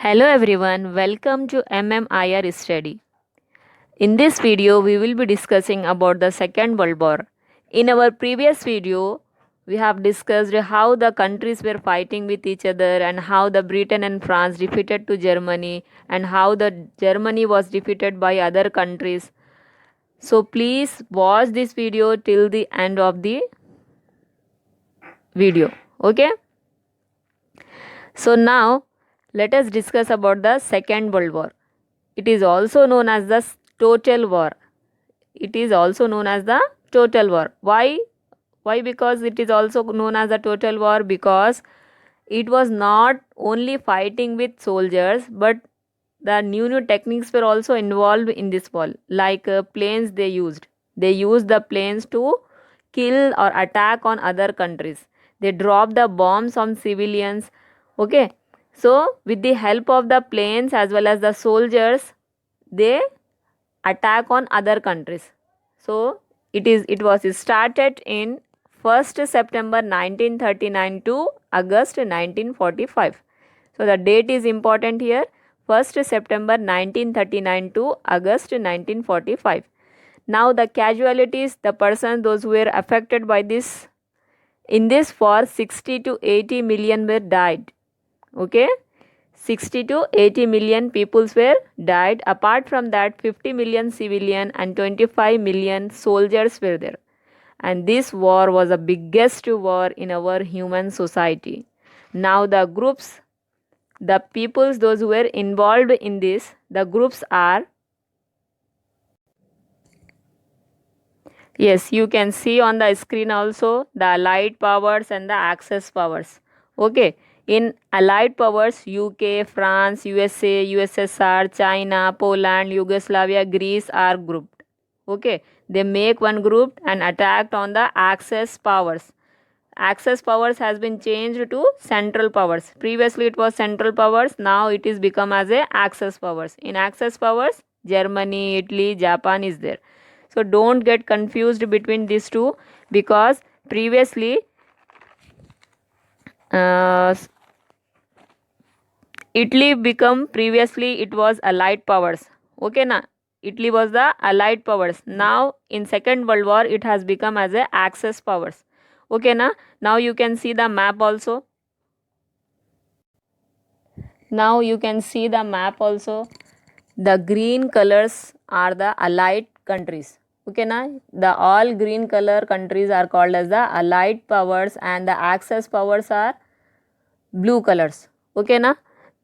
Hello everyone, welcome to MMIR study. In this video, we will be discussing about the Second World War. In our previous video, we have discussed how the countries were fighting with each other and how the Britain and France defeated to Germany and how the Germany was defeated by other countries. So please watch this video till the end of the video. Okay? So now let us discuss about the Second World War. It is also known as the total war. It is also known as the total war. Why? Why? Because it is also known as the total war because it was not only fighting with soldiers, but the new techniques were also involved in this war. Like planes they used. They used the planes to kill or attack on other countries. They dropped the bombs on civilians. Okay. So with the help of the planes as well as the soldiers, they attack on other countries. So it was started in 1st September 1939 to August 1945. So the date is important here, 1st September 1939 to August 1945. Now the casualties, the persons those who were affected by this in this war, 60 to 80 million were died. Okay, 60 to 80 million peoples were died. Apart from that, 50 million civilian and 25 million soldiers were there. And this war was the biggest war in our human society. Now the groups, the peoples, those who were involved in this, the groups are, yes, you can see on the screen also the Allied powers and the Axis powers. Okay, in Allied powers, UK, France, USA, USSR, China, Poland, Yugoslavia, Greece are grouped. Okay, they make one group and attacked on the Axis powers. Axis powers has been changed to Central powers. Previously it was Central powers, now it is become as a Axis powers. In Axis powers, Germany, Italy, Japan is there. So don't get confused between these two because previously uh, Italy become previously it was Allied powers. Okay na? Italy was the Allied powers. Now in Second World War it has become as a Axis powers. Okay na? Now you can see the map also. Now you can see the map also. The green colors are the Allied countries. Okay na? The all green color countries are called as the Allied powers and the Axis powers are blue colors. Okay na?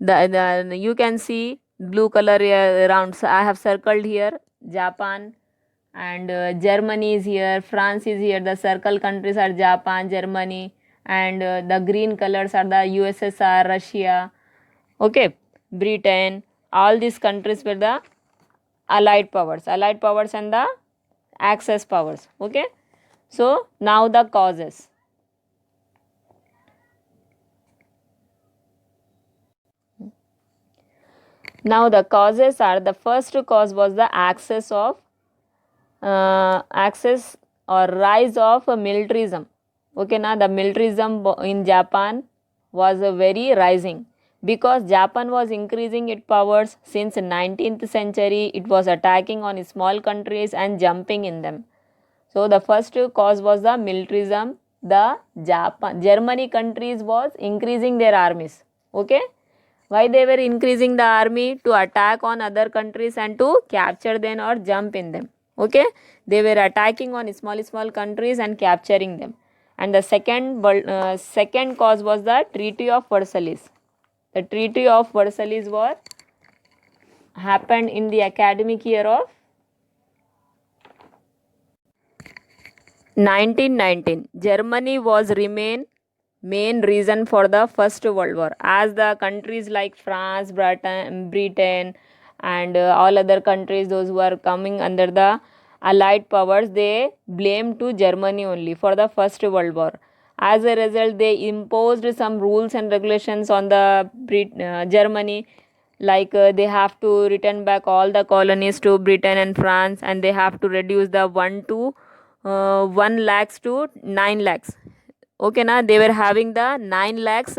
The you can see blue color around. So I have circled here Japan and Germany is here, France is here. The circle countries are Japan, Germany, and the green colors are the USSR, Russia. Okay, Britain. All these countries were the Allied powers and the Axis powers. Okay, so now the causes. Now the causes are, the first cause was the access or rise of militarism. Okay, now the militarism in Japan was very rising because Japan was increasing its powers since 19th century. It was attacking on small countries and jumping in them. So the first cause was the militarism. The Germany countries was increasing their armies. Okay, why they were increasing the army? To attack on other countries and to capture them or jump in them. Okay, they were attacking on small countries and capturing them. And the second cause was the Treaty of Versailles. The Treaty of Versailles war happened in the academic year of 1919. Germany was remain main reason for the First World War, as the countries like France, Britain and all other countries, those who are coming under the Allied powers, they blame to Germany only for the First World War. As a result, they imposed some rules and regulations on the Germany, like they have to return back all the colonies to Britain and France, and they have to reduce the 1 lakhs to 9 lakhs. Okay na, they were having the 9 lakhs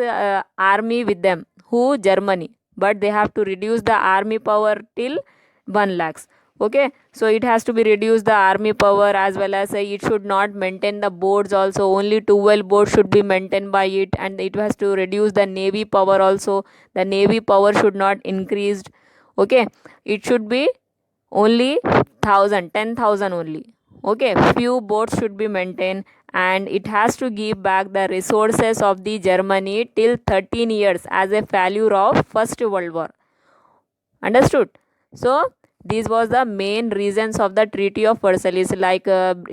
army with them. Who? Germany. but they have to reduce the army power till 1 lakhs. Okay, so it has to be reduced the army power, as well as it should not maintain the boards also, only 12 boards should be maintained by it, and it has to reduce the navy power also, the navy power should not increased. Okay, it should be only 10,000 only. Okay, few boards should be maintained, and it has to give back the resources of the Germany till 13 years as a failure of First World War. Understood? So these was the main reasons of the Treaty of Versailles. Like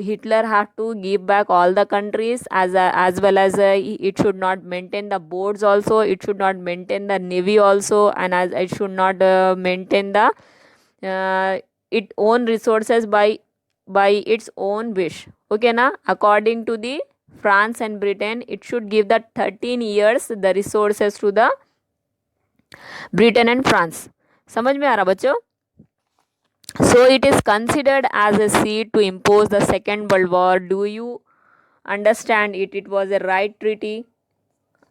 Hitler had to give back all the countries, as well as it should not maintain the boards also, it should not maintain the navy also, and as it should not maintain the its own resources by its own wish. Okay na, according to the France and Britain, it should give the 13 years the resources to the Britain and France. समझ में आ रहा बच्चों? So it is considered as a seed to impose the Second World War. Do you understand it? It was a right treaty.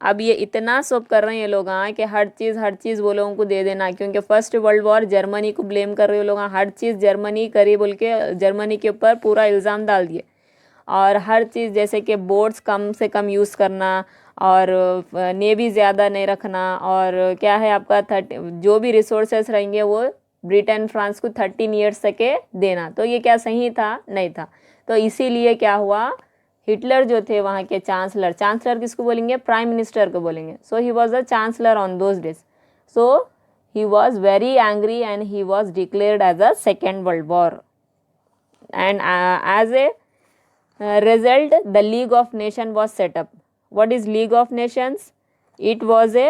अब ये इतना सब कर रहे हैं ये लोग कि हर चीज़ वो लोगों को दे देना, क्योंकि फर्स्ट वर्ल्ड वॉर जर्मनी को ब्लेम कर रहे हो लोग, हर चीज़ जर्मनी करी बोल के जर्मनी के ऊपर पूरा इल्ज़ाम डाल दिए। और हर चीज़ जैसे कि बोर्ड्स कम से कम यूज़ करना, और नेवी ज़्यादा नहीं रखना, और क्या है आपका जो भी रिसोर्सेस रहेंगे वो ब्रिटेन फ्रांस को 13 ईयर्स तक के देना। तो ये क्या सही था? नहीं था। तो इसीलिए क्या हुआ, हिटलर जो थे वहाँ के चांसलर किसको बोलेंगे? प्राइम मिनिस्टर को बोलेंगे। So he was the chancellor on those days. So he was very angry and he was declared as a second world war, and as a result the League of Nations was set up. What is League of Nations? It was a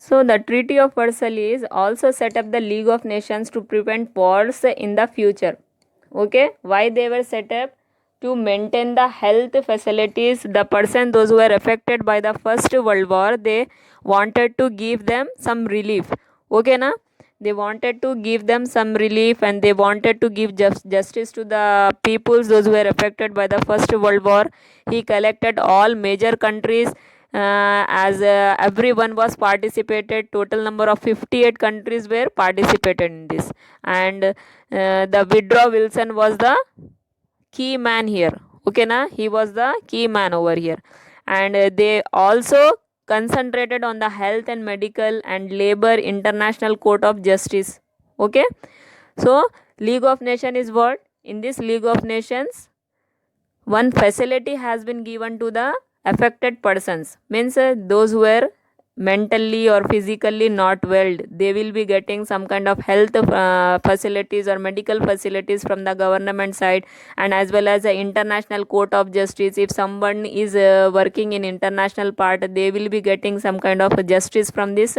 so the Treaty of Versailles also set up the League of Nations to prevent wars in the future. Okay, why they were set up? To maintain the health facilities, the person those who were affected by the First World War, they wanted to give them some relief. Okay na, they wanted to give them some relief, and they wanted to give justice to the peoples those who were affected by the First World War. He collected all major countries, as everyone was participated. Total number of 58 countries were participated in this, and the Woodrow Wilson was the key man here. Okay na, he was the key man over here. And they also concentrated on the health and medical and labor international court of justice. Okay, so League of Nations is what? In this League of Nations, one facility has been given to the affected persons, means those who were mentally or physically not well, they will be getting some kind of health facilities or medical facilities from the government side, and as well as the international court of justice. If someone is working in international part, they will be getting some kind of justice from this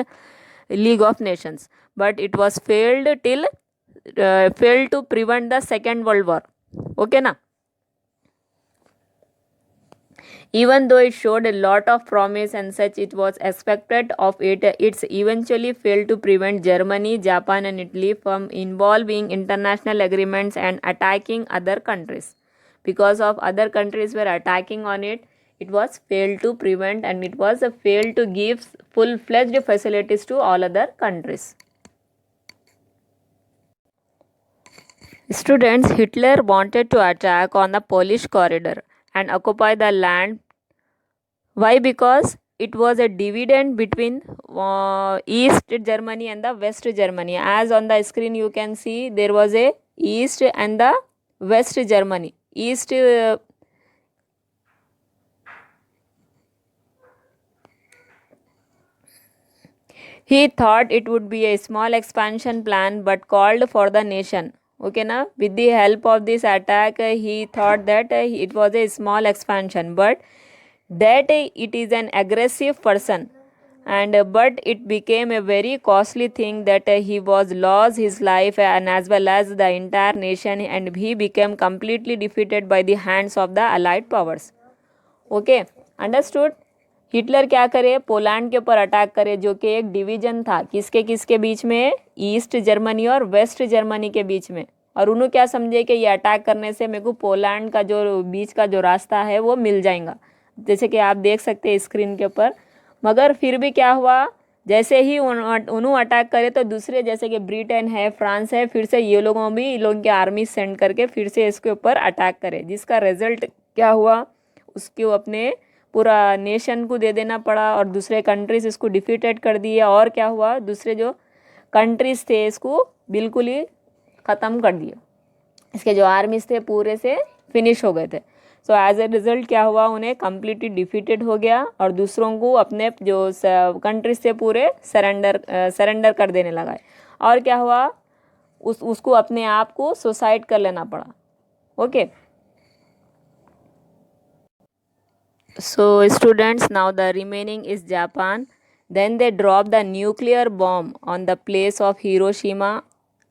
League of Nations. But it was failed to prevent the Second World War. Okay na, even though it showed a lot of promise and such it was expected of it, it's eventually failed to prevent Germany, Japan and Italy from involving international agreements and attacking other countries. Because of other countries were attacking on it, it was failed to prevent, and it was failed to give full-fledged facilities to all other countries. Students, Hitler wanted to attack on the Polish corridor and occupy the land. Why? Because it was a dividend between East Germany and the West Germany. As on the screen you can see, there was a East and the West Germany. East he thought it would be a small expansion plan, but called for the nation. Okay na, with the help of this attack, he thought that it was a small expansion, but that it is an aggressive person, and but it became a very costly thing that he was lost his life and as well as the entire nation, and he became completely defeated by the hands of the allied powers. Okay, understood? Hitler क्या करे, Poland के ऊपर attack करे, जो कि एक division था किसके किसके बीच में? ईस्ट जर्मनी और वेस्ट जर्मनी के बीच में। और उन्होंने क्या समझे कि ये अटैक करने से मेरे को पोलैंड का जो बीच का जो रास्ता है वो मिल जाएगा, जैसे कि आप देख सकते हैं स्क्रीन के ऊपर। मगर फिर भी क्या हुआ, जैसे ही उन्होंने अटैक करे तो दूसरे जैसे कि ब्रिटेन है, फ्रांस है, फिर से ये लोगों भी इन लोगों की आर्मी सेंड करके फिर से इसके ऊपर अटैक करे, जिसका रिजल्ट क्या हुआ, उसको अपने पूरा नेशन को दे देना पड़ा और दूसरे कंट्रीज इसको डिफीटेड कर दिए। और क्या हुआ, दूसरे जो कंट्रीज थे इसको बिल्कुल ही ख़त्म कर दिए, इसके जो आर्मीज थे पूरे से फिनिश हो गए थे। सो एज ए रिजल्ट क्या हुआ, उन्हें कम्प्लीटली डिफीटेड हो गया और दूसरों को अपने जो कंट्रीज से पूरे सरेंडर कर देने लगा। और क्या हुआ, उसको अपने आप को सुसाइड कर लेना पड़ा। Okay, so students, now the remaining is Japan. Then they dropped the nuclear bomb on the place of Hiroshima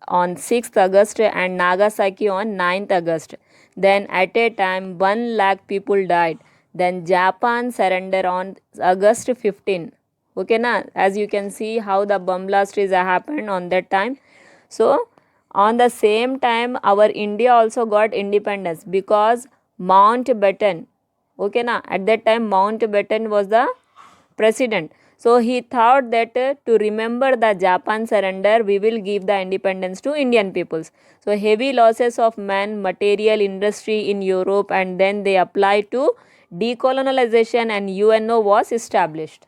on 6th August and Nagasaki on 9th August. Then at a time 1 lakh people died. Then Japan surrendered on August 15. Okay na, as you can see how the bomb blast is happened on that time. So on the same time our India also got independence because Mountbatten, okay na, at that time Mountbatten was the president. So he thought that to remember the Japan surrender, we will give the independence to Indian peoples. So heavy losses of man, material, industry in Europe, and then they applied to decolonization and UNO was established.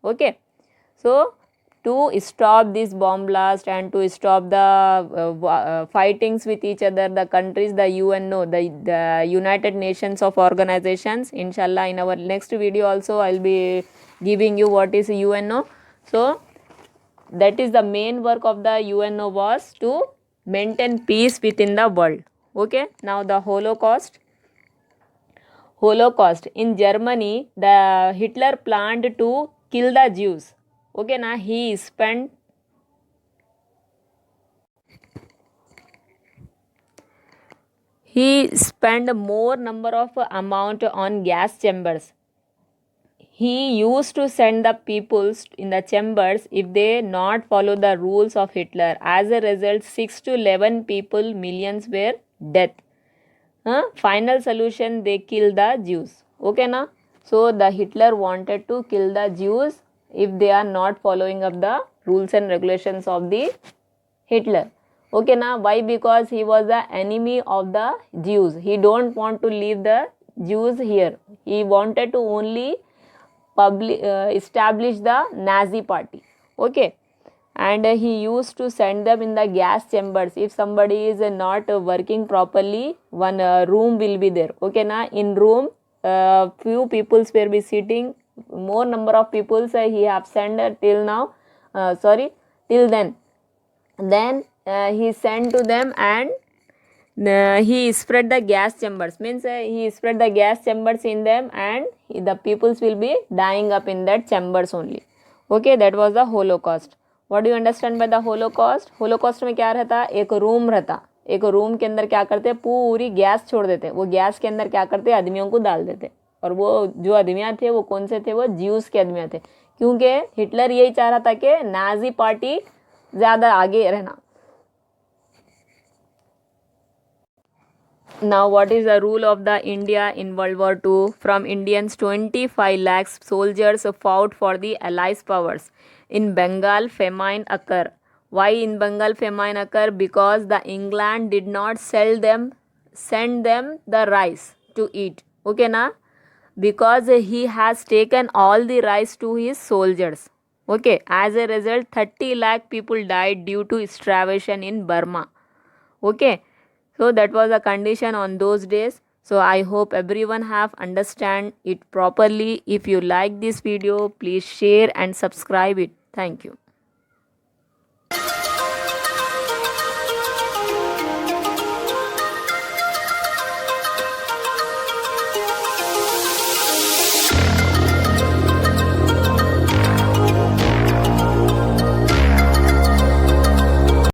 Okay, so to stop this bomb blast and to stop the fightings with each other, the countries, the UNO, the United Nations of organizations, inshallah in our next video also I'll be giving you what is UNO. So that is the main work of the UNO was to maintain peace within the world. Okay, now the Holocaust. In Germany, the Hitler planned to kill the Jews. Okay, now he spent more number of amount on gas chambers. He used to send the peoples in the chambers if they not follow the rules of Hitler. As a result, 6 to 11 people, millions were dead. Final solution, they kill the Jews. Okay na? So the Hitler wanted to kill the Jews if they are not following up the rules and regulations of the Hitler. Okay na? Why? Because he was the enemy of the Jews. He don't want to leave the Jews here. He wanted to only establish the Nazi party. Okay, and he used to send them in the gas chambers. If somebody is not working properly, one room will be there. Okay na, in room few peoples will be sitting, more number of peoples he have sent till now, till then he sent to them, and he spread the gas chambers, means he spread the gas chambers in them, and the peoples will be dying up in that chambers only. Okay, that was the Holocaust. What do you understand by the Holocaust? Holocaust में क्या रहता, एक room रहता, एक room के अंदर क्या करते, पूरी गैस छोड़ देते, वो गैस के अंदर क्या करते, आदमियों को डाल देते, और वो जो आदमियाँ थे वो कौन से थे, वो ज्यूस के आदमियाँ थे, क्योंकि हिटलर यही चाह रहा था कि नाजी पार्टी ज़्यादा आगे रहना. Now, what is the rule of the India in World War II? From Indians, 25 lakhs soldiers fought for the Allies powers. In Bengal, famine occur. Why in Bengal famine occur? Because the England did not send them the rice to eat. Okay na? Because he has taken all the rice to his soldiers. Okay, as a result, 30 lakh people died due to starvation in Burma. Okay. So that was a condition on those days. So I hope everyone have understand it properly. If you like this video, please share and subscribe it. Thank you.